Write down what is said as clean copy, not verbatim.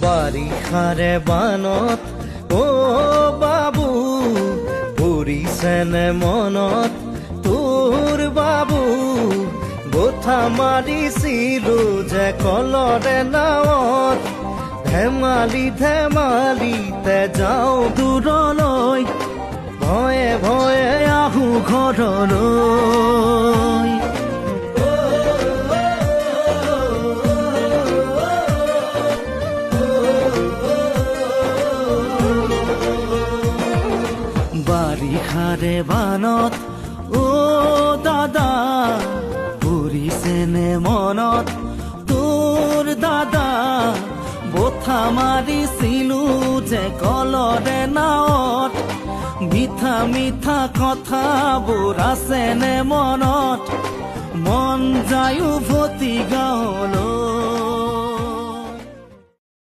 বাৰিষাৰে বানত অ বাবু পৰিছেনে মনত তোৰ বাবু গোঠা মাৰিছিলো যে কলৰে নাৱত ধেমালি ধেমালিতে যাওঁ দূৰলৈ ভয়ে ভয়ে আহো ঘৰলৈ বাৰিষাৰে বানত অ দাদা পৰিছেনে মনত তোৰ দাদা বঠা মাৰিছিলো যে কলৰে নাৱত মিঠা মিঠা কথাবোৰ আছেনে মনত মন যায় উভতি গাঁৱলৈ